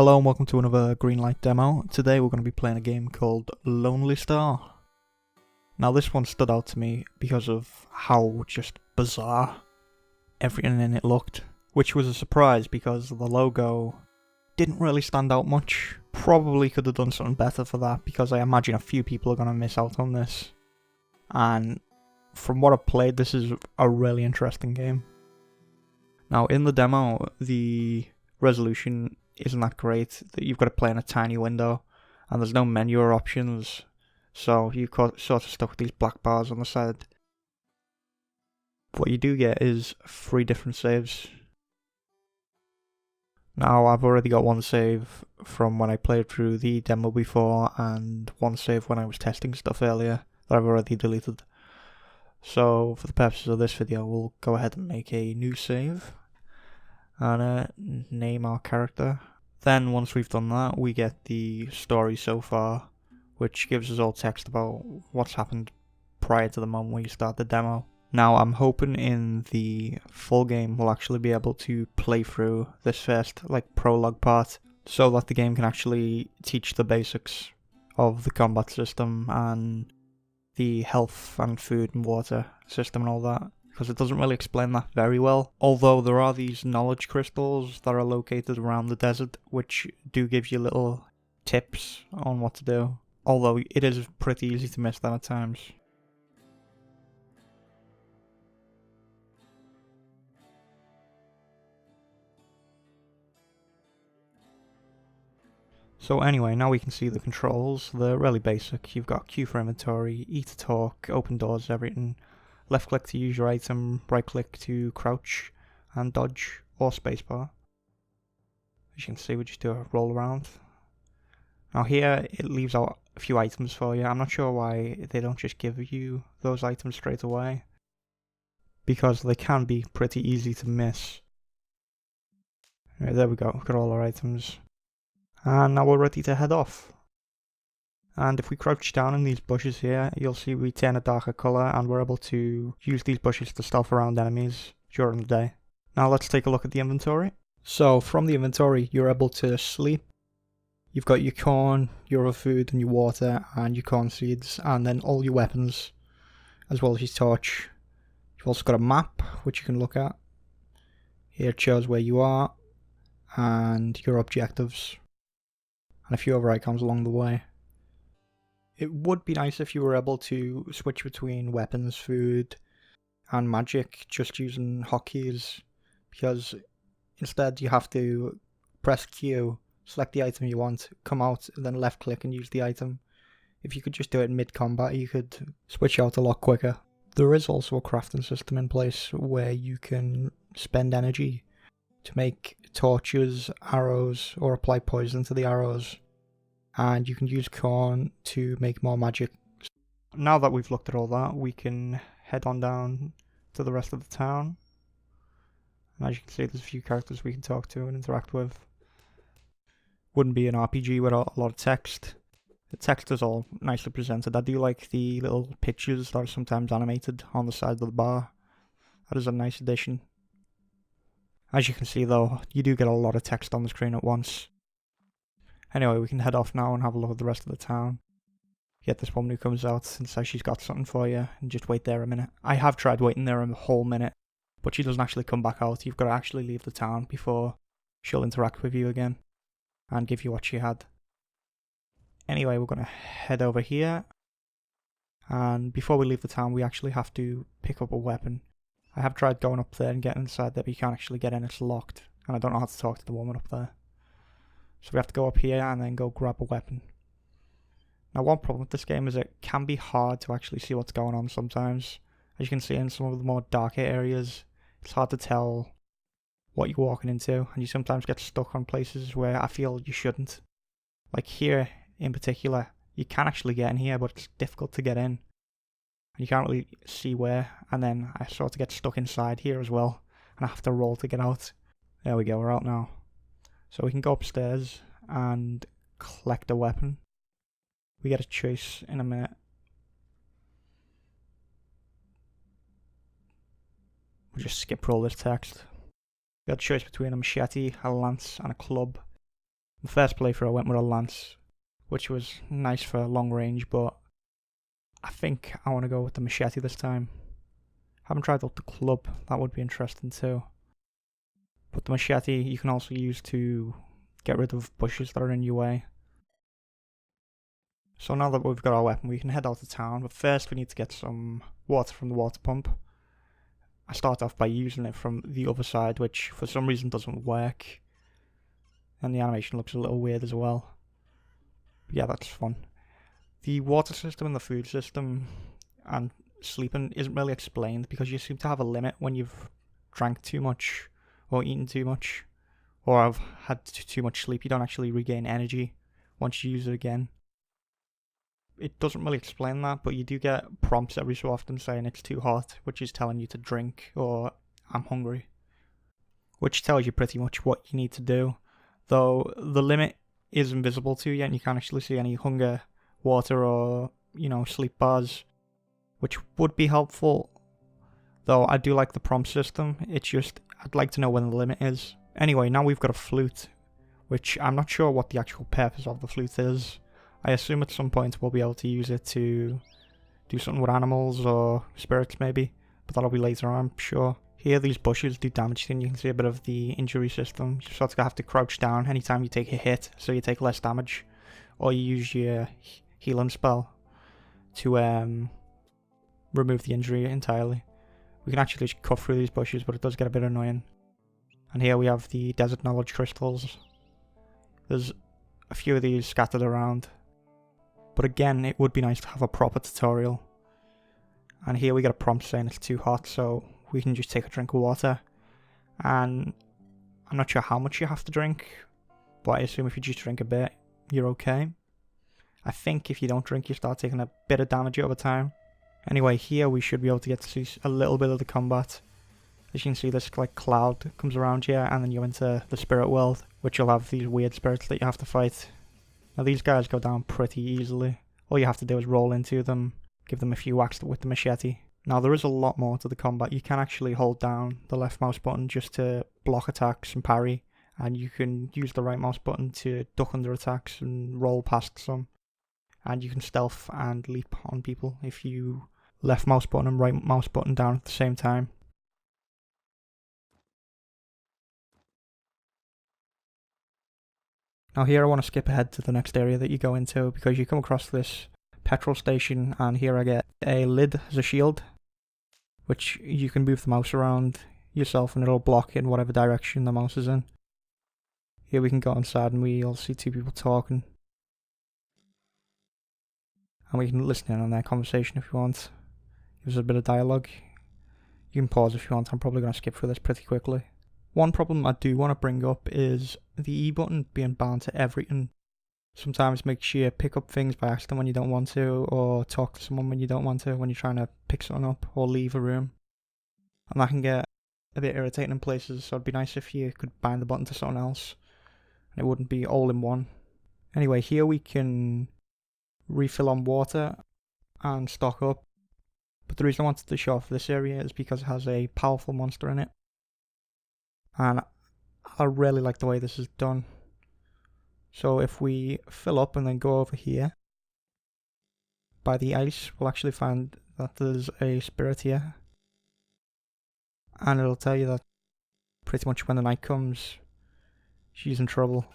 Hello and welcome to another Greenlight demo. Today we're going to be playing a game called Lonely Star. Now this one stood out to me because of how just bizarre everything in it looked, which was a surprise because the logo didn't really stand out much. Probably could have done something better for that because I imagine a few people are going to miss out on this. And from what I've played, this is a really interesting game. Now in the demo, the resolution isn't that great. That you've got to play in a tiny window and there's no menu or options, so you're sort of stuck with these black bars on the side. What you do get is 3 different saves. Now I've already got one save from when I played through the demo before and one save when I was testing stuff earlier that I've already deleted. So for the purposes of this video we'll go ahead and make a new save and name our character. Then once we've done that, we get the story so far, which gives us all text about what's happened prior to the moment where you start the demo. Now I'm hoping in the full game we'll actually be able to play through this first prologue part, so that the game can actually teach the basics of the combat system and the health and food and water system and all that, because it doesn't really explain that very well. Although there are these knowledge crystals that are located around the desert, which do give you little tips on what to do. Although it is pretty easy to miss that at times. So anyway, now we can see the controls. They're really basic. You've got Q for inventory, E to talk, open doors, everything. Left click to use your item, right click to crouch and dodge, or spacebar. As you can see, we just do a roll around. Now here it leaves out a few items for you. I'm not sure why they don't just give you those items straight away, because they can be pretty easy to miss. Right, there we go, we've got all our items. And now we're ready to head off. And if we crouch down in these bushes here, you'll see we turn a darker colour and we're able to use these bushes to stealth around enemies during the day. Now let's take a look at the inventory. So from the inventory you're able to sleep. You've got your corn, your other food and your water and your corn seeds, and then all your weapons as well as your torch. You've also got a map which you can look at. Here it shows where you are and your objectives and a few other icons along the way. It would be nice if you were able to switch between weapons, food, and magic just using hotkeys, because instead you have to press Q, select the item you want, come out, and then left click and use the item. If you could just do it mid-combat, you could switch out a lot quicker. There is also a crafting system in place where you can spend energy to make torches, arrows, or apply poison to the arrows. And you can use corn to make more magic. Now that we've looked at all that, we can head on down to the rest of the town. And as you can see, there's a few characters we can talk to and interact with. Wouldn't be an RPG without a lot of text. The text is all nicely presented. I do like the little pictures that are sometimes animated on the side of the bar. That is a nice addition. As you can see though, you do get a lot of text on the screen at once. Anyway, we can head off now and have a look at the rest of the town. Get this woman who comes out and says she's got something for you, and just wait there a minute. I have tried waiting there a whole minute, but she doesn't actually come back out. You've got to actually leave the town before she'll interact with you again and give you what she had. Anyway, we're going to head over here, and before we leave the town we actually have to pick up a weapon. I have tried going up there and getting inside there, but you can't actually get in, it's locked, and I don't know how to talk to the woman up there. So we have to go up here and then go grab a weapon. Now one problem with this game is it can be hard to actually see what's going on sometimes. As you can see in some of the more darker areas, it's hard to tell what you're walking into, and you sometimes get stuck on places where I feel you shouldn't. Like here in particular, you can actually get in here, but it's difficult to get in. And you can't really see where, and then I sort of get stuck inside here as well, and I have to roll to get out. There we go, we're out now. So we can go upstairs and collect a weapon. We get a choice in a minute. We'll just skip through all this text. We got a choice between a machete, a lance, and a club. The first playthrough I went with a lance, which was nice for long range, but I think I want to go with the machete this time. Haven't tried out the club, that would be interesting too. But the machete you can also use to get rid of bushes that are in your way. So now that we've got our weapon, we can head out to town, but first we need to get some water from the water pump. I start off by using it from the other side, which for some reason doesn't work. And the animation looks a little weird as well. But yeah, that's fun. The water system and the food system and sleeping isn't really explained because you seem to have a limit when you've drank too much or eaten too much or have had too much sleep. You don't actually regain energy once you use it again. It doesn't really explain that, but you do get prompts every so often saying it's too hot, which is telling you to drink, or I'm hungry, which tells you pretty much what you need to do, though the limit is invisible to you and you can't actually see any hunger, water, or, sleep bars, which would be helpful, though I do like the prompt system. It's just, I'd like to know when the limit is. Anyway, now we've got a flute, which I'm not sure what the actual purpose of the flute is. I assume at some point we'll be able to use it to do something with animals or spirits maybe, but that'll be later on, I'm sure. Here these bushes do damage to you, and you can see a bit of the injury system. You sort of have to crouch down anytime you take a hit, so you take less damage, or you use your healing spell to remove the injury entirely. We can actually just cut through these bushes, but it does get a bit annoying. And here we have the desert knowledge crystals. There's a few of these scattered around. But again, it would be nice to have a proper tutorial. And here we get a prompt saying it's too hot, so we can just take a drink of water. And I'm not sure how much you have to drink, but I assume if you just drink a bit, you're okay. I think if you don't drink, you start taking a bit of damage over time. Anyway, here we should be able to get to see a little bit of the combat. As you can see, this cloud comes around here, and then you enter the spirit world, which you'll have these weird spirits that you have to fight. Now these guys go down pretty easily. All you have to do is roll into them, give them a few whacks with the machete. Now there is a lot more to the combat. You can actually hold down the left mouse button just to block attacks and parry, and you can use the right mouse button to duck under attacks and roll past some. And you can stealth and leap on people if you left mouse button and right mouse button down at the same time. Now here I want to skip ahead to the next area that you go into, because you come across this petrol station, and here I get a lid as a shield, which you can move the mouse around yourself and it'll block in whatever direction the mouse is in. Here we can go inside and we'll see two people talking. And we can listen in on their conversation if you want. Gives us a bit of dialogue. You can pause if you want. I'm probably going to skip through this pretty quickly. One problem I do want to bring up is the E button being bound to everything. Sometimes makes you pick up things by accident when you don't want to, or talk to someone when you don't want to, when you're trying to pick something up or leave a room. And that can get a bit irritating in places, so it'd be nice if you could bind the button to something else and it wouldn't be all in one. Anyway, here we can refill on water and stock up. But the reason I wanted to show off this area is because it has a powerful monster in it. And I really like the way this is done. So if we fill up and then go over here by the ice, we'll actually find that there's a spirit here. And it'll tell you that pretty much when the night comes, she's in trouble.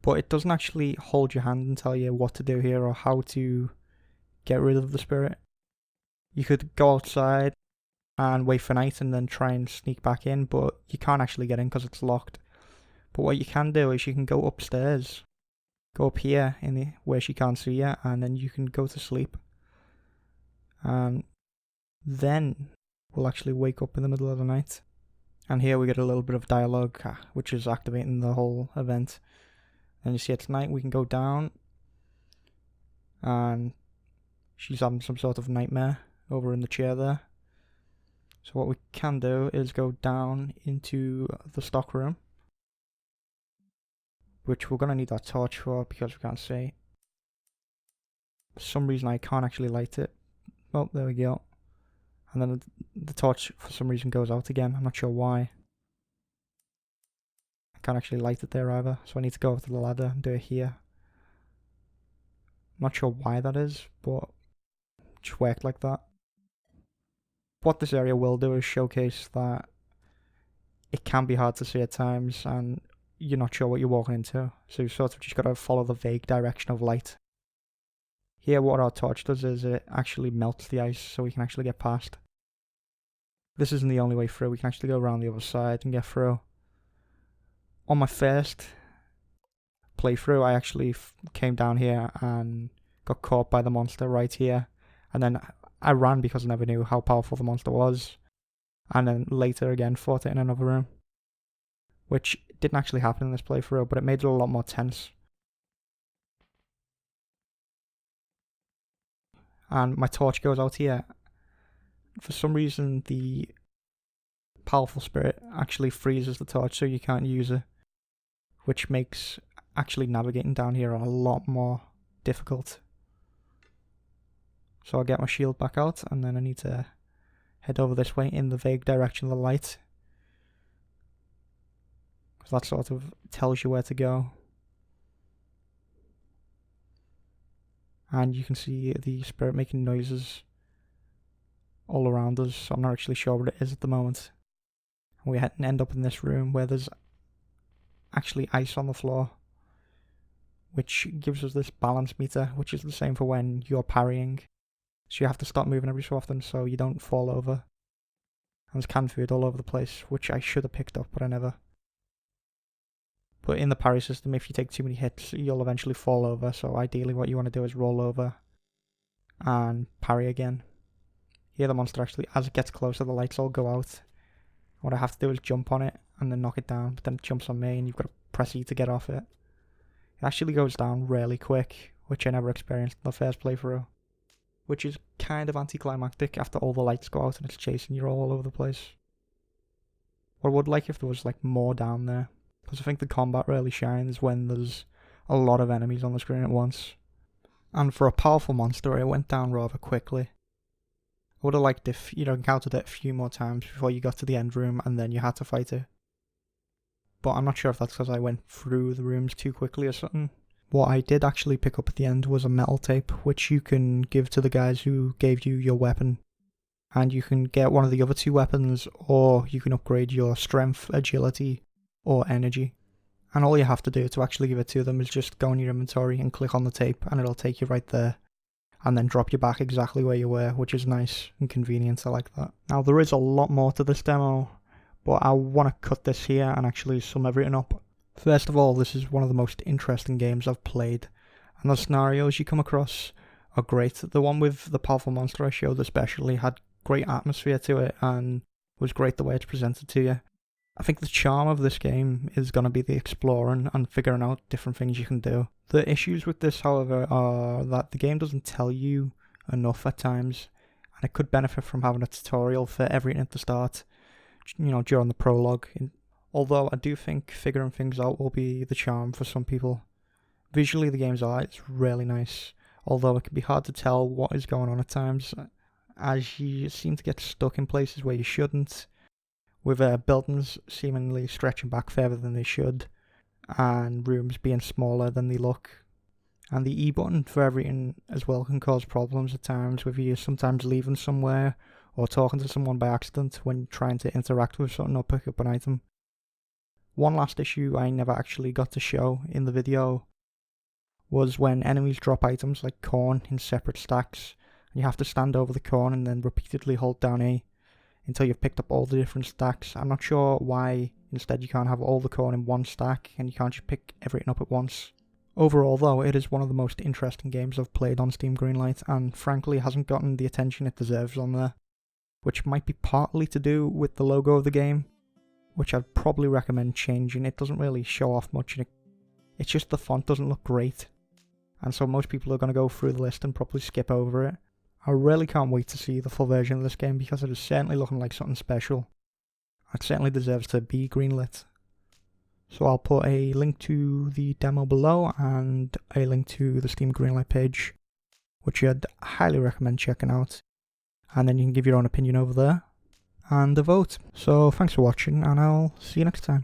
But it doesn't actually hold your hand and tell you what to do here or how to get rid of the spirit. You could go outside and wait for night and then try and sneak back in, but you can't actually get in because it's locked. But what you can do is you can go upstairs, go up here in where she can't see you, and then you can go to sleep. And then we'll actually wake up in the middle of the night. And here we get a little bit of dialogue, which is activating the whole event. And you see it's night, we can go down, and she's having some sort of nightmare over in the chair there. So what we can do is go down into the stock room, which we're going to need our torch for because we can't see. For some reason I can't actually light it. Oh, there we go. And then the torch for some reason goes out again, I'm not sure why. can't actually light it there either, so I need to go over to the ladder and do it here. I'm not sure why that is, but it just worked like that. What this area will do is showcase that it can be hard to see at times and you're not sure what you're walking into, so you've sort of just got to follow the vague direction of light. Here what our torch does is it actually melts the ice so we can actually get past. This isn't the only way through, we can actually go around the other side and get through. On my first playthrough I actually came down here and got caught by the monster right here, and then I ran because I never knew how powerful the monster was, and then later again fought it in another room, which didn't actually happen in this playthrough, but it made it a lot more tense. And my torch goes out here. For some reason the powerful spirit actually freezes the torch so you can't use it, which makes actually navigating down here a lot more difficult. So I'll get my shield back out and then I need to head over this way in the vague direction of the light, because that sort of tells you where to go. And you can see the spirit making noises all around us, so I'm not actually sure what it is at the moment. We end up in this room where there's actually ice on the floor, which gives us this balance meter, which is the same for when you're parrying. So you have to stop moving every so often so you don't fall over. And there's canned food all over the place, which I should have picked up, but I never. But in the parry system, if you take too many hits, you'll eventually fall over, so ideally what you want to do is roll over and parry again. Here the monster actually, as it gets closer, the lights all go out. What I have to do is jump on it and then knock it down, but then it jumps on me and you've got to press E to get off it. It actually goes down really quick, which I never experienced in the first playthrough, which is kind of anticlimactic after all the lights go out and it's chasing you all over the place. What I would like if there was like more down there, because I think the combat really shines when there's a lot of enemies on the screen at once. And for a powerful monster, it went down rather quickly. I would have liked if you'd encountered it a few more times before you got to the end room and then you had to fight it. But I'm not sure if that's because I went through the rooms too quickly or something. What I did actually pick up at the end was a metal tape, which you can give to the guys who gave you your weapon. And you can get one of the other two weapons, or you can upgrade your strength, agility, or energy. And all you have to do to actually give it to them is just go in your inventory and click on the tape and it'll take you right there. And then drop you back exactly where you were, which is nice and convenient. I like that. Now there is a lot more to this demo, but I want to cut this here and actually sum everything up. First of all, this is one of the most interesting games I've played, and the scenarios you come across are great. The one with the powerful monster I showed especially had great atmosphere to it and was great the way it's presented to you. I think the charm of this game is going to be the exploring and figuring out different things you can do. The issues with this, however, are that the game doesn't tell you enough at times, and it could benefit from having a tutorial for everything at the start, during the prologue. Although I do think figuring things out will be the charm for some people. Visually, the game's art is really nice, although it can be hard to tell what is going on at times, as you seem to get stuck in places where you shouldn't, with buildings seemingly stretching back further than they should, and rooms being smaller than they look. And the E button for everything as well can cause problems at times, with you sometimes leaving somewhere or talking to someone by accident when trying to interact with something or pick up an item. One last issue I never actually got to show in the video was when enemies drop items like corn in separate stacks, and you have to stand over the corn and then repeatedly hold down A until you've picked up all the different stacks. I'm not sure why instead you can't have all the corn in one stack and you can't just pick everything up at once. Overall though, it is one of the most interesting games I've played on Steam Greenlight, and frankly hasn't gotten the attention it deserves on there, which might be partly to do with the logo of the game, which I'd probably recommend changing. It doesn't really show off much, and it's just the font doesn't look great, and so most people are going to go through the list and probably skip over it. I really can't wait to see the full version of this game because it is certainly looking like something special. It certainly deserves to be greenlit. So I'll put a link to the demo below and a link to the Steam Greenlight page, which I'd highly recommend checking out. And then you can give your own opinion over there and a vote. So thanks for watching, and I'll see you next time.